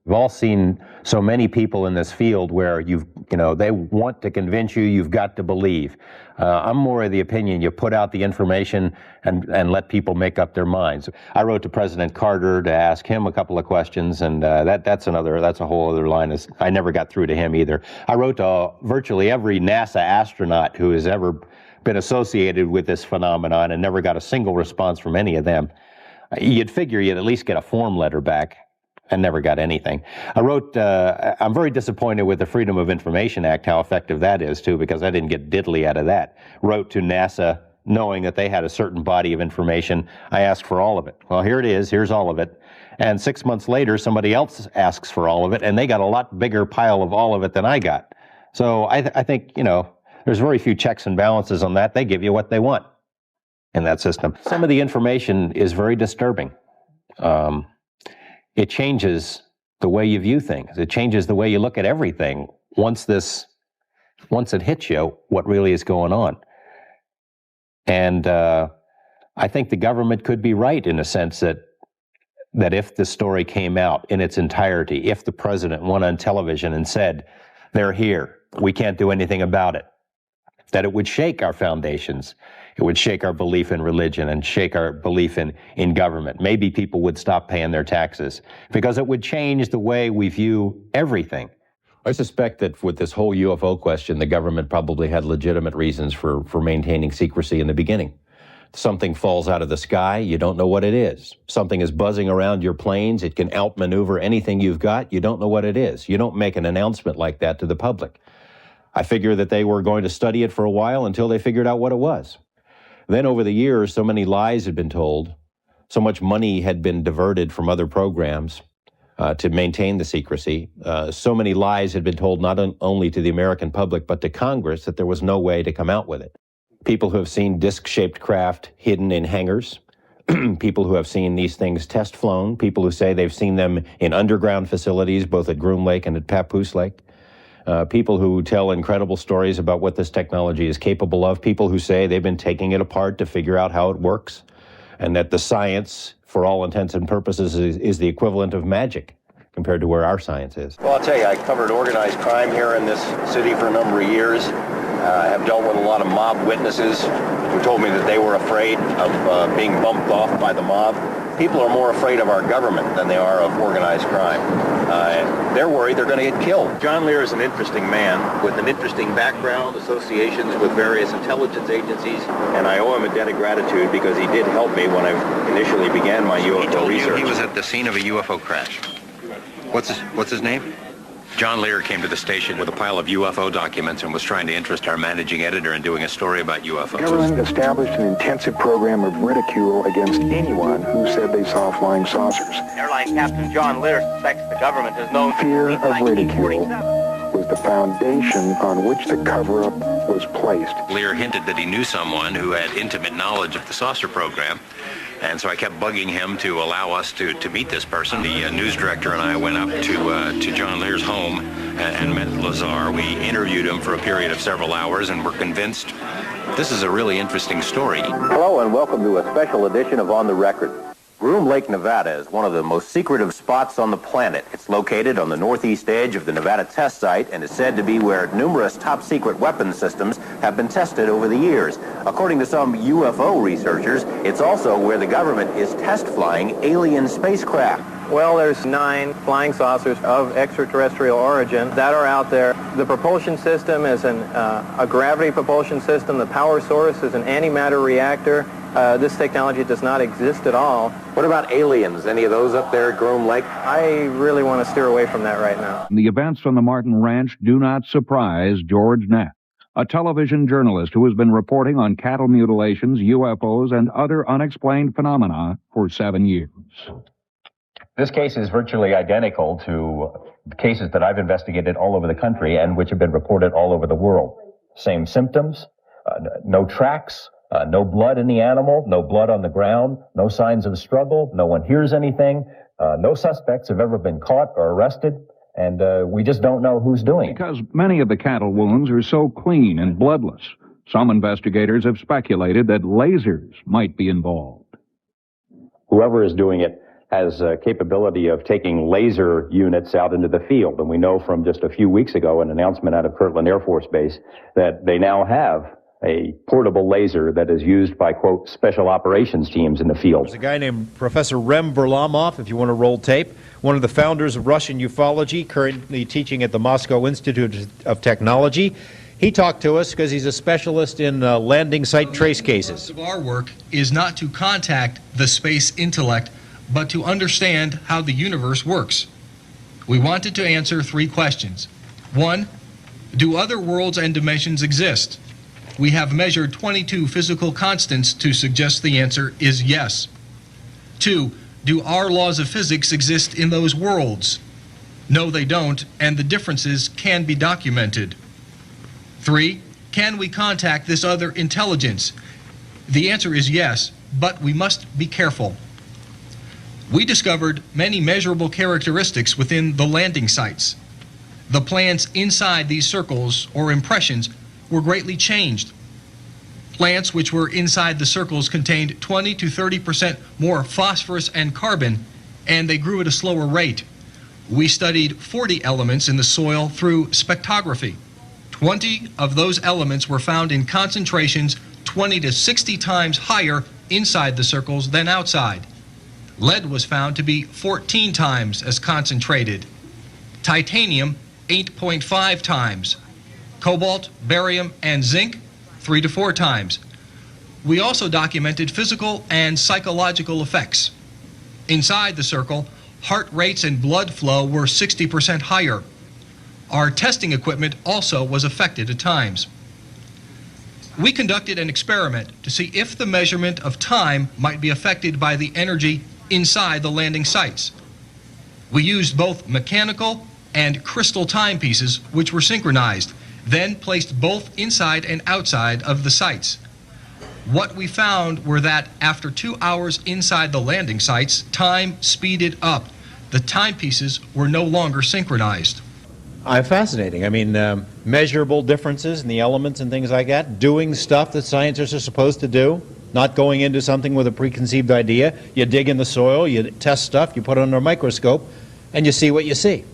We've all seen so many people in this field where they want to convince you've got to believe. I'm more of the opinion you put out the information and let people make up their minds. I wrote to President Carter to ask him a couple of questions, and that's a whole other line. I never got through to him either. I wrote to virtually every NASA astronaut who has ever been associated with this phenomenon and never got a single response from any of them. You'd figure you'd at least get a form letter back. And never got anything. I wrote, I'm very disappointed with the Freedom of Information Act, how effective that is, too, because I didn't get diddly out of that. Wrote to NASA knowing that they had a certain body of information. I asked for all of it. Well, here it is. Here's all of it. And 6 months later, somebody else asks for all of it, and they got a lot bigger pile of all of it than I got. So I think, there's very few checks and balances on that. They give you what they want in that system. Some of the information is very disturbing. It changes the way you view things. It changes the way you look at everything once it hits you what really is going on. And I think the government could be right in a sense that if the story came out in its entirety, if the president went on television and said, they're here, we can't do anything about it, that it would shake our foundations. It would shake our belief in religion and shake our belief in government. Maybe people would stop paying their taxes because it would change the way we view everything. I suspect that with this whole UFO question, the government probably had legitimate reasons for maintaining secrecy in the beginning. Something falls out of the sky, you don't know what it is. Something is buzzing around your planes, it can outmaneuver anything you've got, you don't know what it is. You don't make an announcement like that to the public. I figure that they were going to study it for a while until they figured out what it was. Then over the years, so many lies had been told, so much money had been diverted from other programs to maintain the secrecy. So many lies had been told not only to the American public, but to Congress that there was no way to come out with it. People who have seen disc-shaped craft hidden in hangars, people who have seen these things test flown, people who say they've seen them in underground facilities, both at Groom Lake and at Papoose Lake. People who tell incredible stories about what this technology is capable of, people who say they've been taking it apart to figure out how it works, and that the science, for all intents and purposes, is the equivalent of magic compared to where our science is. Well, I'll tell you, I covered organized crime here in this city for a number of years. I have dealt with a lot of mob witnesses who told me that they were afraid of being bumped off by the mob. People are more afraid of our government than they are of organized crime. They're worried they're going to get killed. John Lear is an interesting man with an interesting background, associations with various intelligence agencies, and I owe him a debt of gratitude because he did help me when I initially began my UFO research. He was at the scene of a UFO crash. What's his name? John Lear came to the station with a pile of UFO documents and was trying to interest our managing editor in doing a story about UFOs. The government established an intensive program of ridicule against anyone who said they saw flying saucers. Airline Captain John Lear suspects the government has known... Fear of ridicule was the foundation on which the cover-up was placed. Lear hinted that he knew someone who had intimate knowledge of the saucer program. And so I kept bugging him to allow us to meet this person. The news director and I went up to John Lear's home and met Lazar. We interviewed him for a period of several hours and were convinced this is a really interesting story. Hello and welcome to a special edition of On the Record. Groom Lake, Nevada is one of the most secretive spots on the planet. It's located on the northeast edge of the Nevada test site and is said to be where numerous top-secret weapons systems have been tested over the years. According to some UFO researchers, it's also where the government is test flying alien spacecraft. Well, there's 9 flying saucers of extraterrestrial origin that are out there. The propulsion system is a gravity propulsion system. The power source is an antimatter reactor. This technology does not exist at all. What about aliens? Any of those up there at Groom Lake? I really want to steer away from that right now. The events from the Martin Ranch do not surprise George Knapp, a television journalist who has been reporting on cattle mutilations, UFOs, and other unexplained phenomena for 7 years. This case is virtually identical to cases that I've investigated all over the country and which have been reported all over the world. Same symptoms, no tracks, no blood in the animal, no blood on the ground, no signs of struggle, no one hears anything, no suspects have ever been caught or arrested, and we just don't know who's doing it. Because many of the cattle wounds are so clean and bloodless, some investigators have speculated that lasers might be involved. Whoever is doing it has a capability of taking laser units out into the field. And we know from just a few weeks ago, an announcement out of Kirtland Air Force Base, that they now have a portable laser that is used by, quote, special operations teams in the field. There's a guy named Professor Rem Varlamov, if you want to roll tape, one of the founders of Russian ufology, currently teaching at the Moscow Institute of Technology. He talked to us because he's a specialist in landing site trace cases. The our work is not to contact the space intellect, but to understand how the universe works. We wanted to answer 3 questions. 1, do other worlds and dimensions exist? We have measured 22 physical constants to suggest the answer is yes. 2, do our laws of physics exist in those worlds? No, they don't, and the differences can be documented. 3, can we contact this other intelligence? The answer is yes, but we must be careful. We discovered many measurable characteristics within the landing sites. The plants inside these circles, or impressions, were greatly changed. Plants which were inside the circles contained 20 to 30% more phosphorus and carbon, and they grew at a slower rate. We studied 40 elements in the soil through spectrography. 20 of those elements were found in concentrations 20 to 60 times higher inside the circles than outside. Lead was found to be 14 times as concentrated. Titanium, 8.5 times. Cobalt, barium, and zinc, 3 to 4 times. We also documented physical and psychological effects. Inside the circle, heart rates and blood flow were 60% higher. Our testing equipment also was affected at times. We conducted an experiment to see if the measurement of time might be affected by the energy inside the landing sites. We used both mechanical and crystal timepieces, which were synchronized, then placed both inside and outside of the sites. What we found were that after 2 hours inside the landing sites, time speeded up. The timepieces were no longer synchronized. Fascinating. I mean, measurable differences in the elements and things like that, doing stuff that scientists are supposed to do, not going into something with a preconceived idea. You dig in the soil, you test stuff, you put it under a microscope, and you see what you see.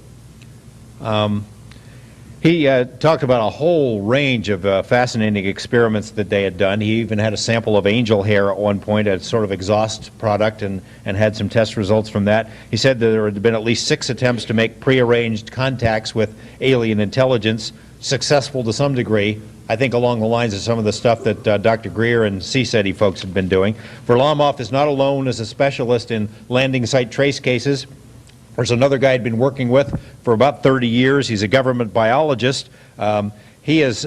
He talked about a whole range of fascinating experiments that they had done. He even had a sample of angel hair at one point, a sort of exhaust product, and had some test results from that. He said that there had been at least 6 attempts to make prearranged contacts with alien intelligence, successful to some degree, I think along the lines of some of the stuff that Dr. Greer and CSETI folks have been doing. Varlamov is not alone as a specialist in landing site trace cases. There's another guy I'd been working with for about 30 years. He's a government biologist. He has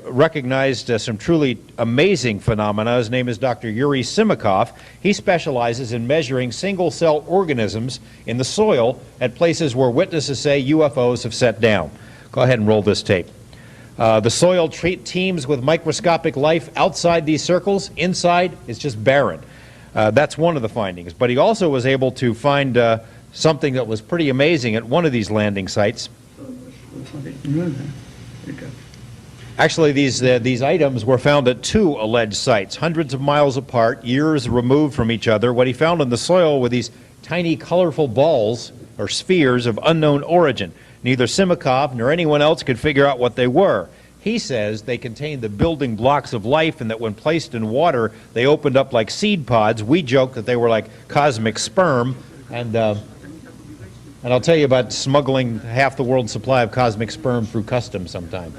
recognized some truly amazing phenomena. His name is Dr. Yuri Simikov. He specializes in measuring single-cell organisms in the soil at places where witnesses say UFOs have set down. Go ahead and roll this tape. The soil teems with microscopic life outside these circles. Inside, it's just barren. That's one of the findings. But he also was able to find something that was pretty amazing at one of these landing sites. Actually, these items were found at 2 alleged sites, hundreds of miles apart, years removed from each other. What he found in the soil were these tiny, colorful balls or spheres of unknown origin. Neither Simikov nor anyone else could figure out what they were. He says they contained the building blocks of life, and that when placed in water, they opened up like seed pods. We joke that they were like cosmic sperm, and I'll tell you about smuggling half the world's supply of cosmic sperm through customs sometime.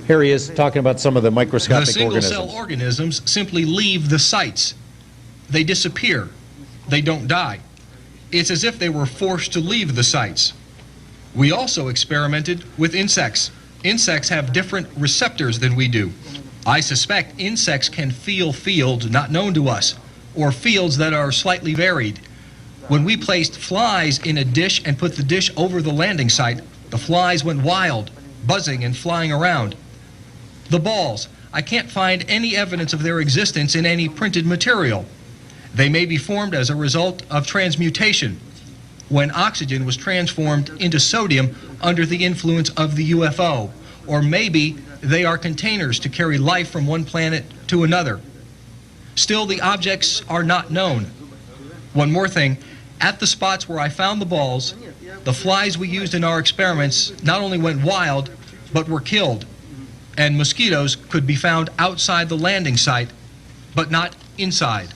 Here he is talking about some of the microscopic organisms. The single-cell organisms simply leave the sites. They disappear. They don't die. It's as if they were forced to leave the sites. We also experimented with insects. Insects have different receptors than we do. I suspect insects can feel fields not known to us, or fields that are slightly varied. When we placed flies in a dish and put the dish over the landing site, the flies went wild, buzzing and flying around. The balls, I can't find any evidence of their existence in any printed material. They may be formed as a result of transmutation, when oxygen was transformed into sodium under the influence of the UFO, or maybe they are containers to carry life from one planet to another. Still, the objects are not known. One more thing, at the spots where I found the balls, the flies we used in our experiments not only went wild, but were killed. And mosquitoes could be found outside the landing site, but not inside.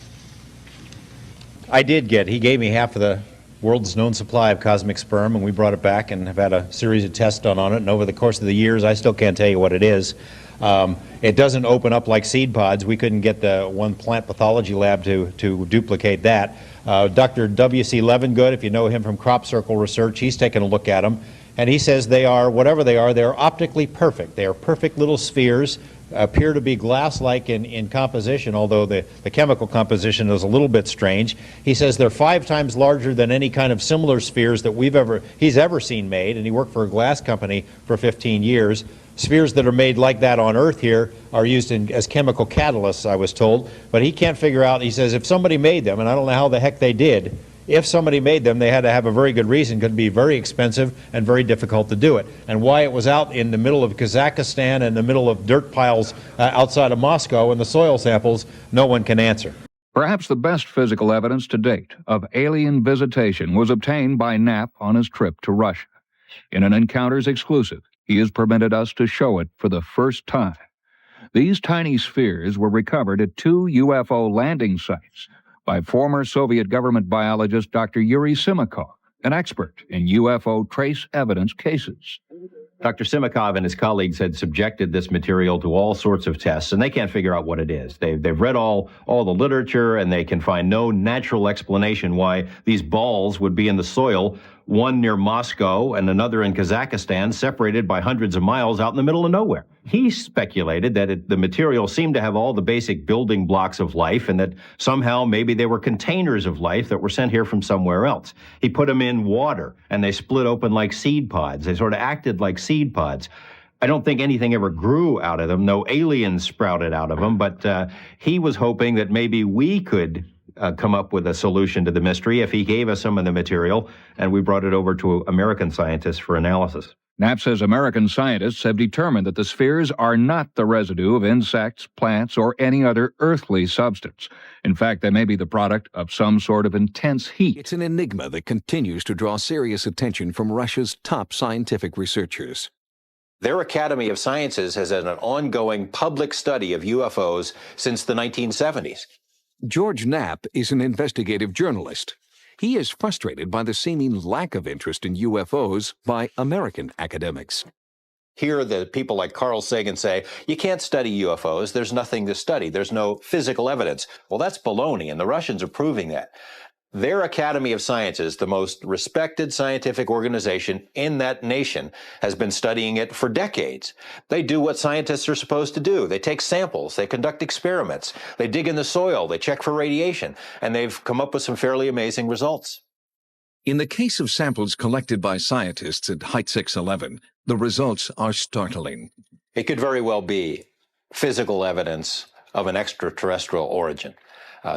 He gave me half of the world's known supply of cosmic sperm, and we brought it back and have had a series of tests done on it. And over the course of the years, I still can't tell you what it is. It doesn't open up like seed pods. We couldn't get the one plant pathology lab to duplicate that. Dr. W.C. Levengood, if you know him from Crop Circle Research, he's taken a look at them, and he says they are, whatever they are, they're optically perfect. They are perfect little spheres, appear to be glass-like in composition, although the chemical composition is a little bit strange. He says they're 5 times larger than any kind of similar spheres that he's ever seen made, and he worked for a glass company for 15 years. Spheres that are made like that on Earth here are used as chemical catalysts, I was told, but he can't figure out, he says, if somebody made them, and I don't know how the heck they did, if somebody made them, they had to have a very good reason. It could be very expensive and very difficult to do it. And why it was out in the middle of Kazakhstan and the middle of dirt piles outside of Moscow and the soil samples, no one can answer. Perhaps the best physical evidence to date of alien visitation was obtained by Knapp on his trip to Russia. In an Encounters exclusive, he has permitted us to show it for the first time. These tiny spheres were recovered at 2 UFO landing sites by former Soviet government biologist Dr. Yuri Simakov, an expert in UFO trace evidence cases. Dr. Simakov and his colleagues had subjected this material to all sorts of tests, and they can't figure out what it is. They've read all the literature, and they can find no natural explanation why these balls would be in the soil, one near Moscow and another in Kazakhstan, separated by hundreds of miles out in the middle of nowhere. He speculated that the material seemed to have all the basic building blocks of life, and that somehow maybe they were containers of life that were sent here from somewhere else. He put them in water, and they split open like seed pods. They sort of acted like seed pods. I don't think anything ever grew out of them. No aliens sprouted out of them, but he was hoping that maybe we could come up with a solution to the mystery if he gave us some of the material, and we brought it over to American scientists for analysis. Knapp says American scientists have determined that the spheres are not the residue of insects, plants, or any other earthly substance. In fact, they may be the product of some sort of intense heat. It's an enigma that continues to draw serious attention from Russia's top scientific researchers. Their Academy of Sciences has had an ongoing public study of UFOs since the 1970s. George Knapp is an investigative journalist. He is frustrated by the seeming lack of interest in UFOs by American academics. Here, the people like Carl Sagan say, you can't study UFOs, there's nothing to study, there's no physical evidence. Well, that's baloney, and the Russians are proving that. Their Academy of Sciences, the most respected scientific organization in that nation, has been studying it for decades. They do what scientists are supposed to do. They take samples, they conduct experiments, they dig in the soil, they check for radiation, and they've come up with some fairly amazing results. In the case of samples collected by scientists at Height 611, the results are startling. It could very well be physical evidence of an extraterrestrial origin.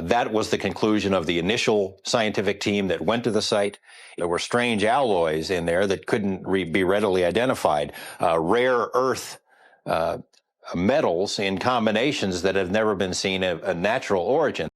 That was the conclusion of the initial scientific team that went to the site. There were strange alloys in there that couldn't be readily identified, rare earth metals in combinations that have never been seen of a natural origin.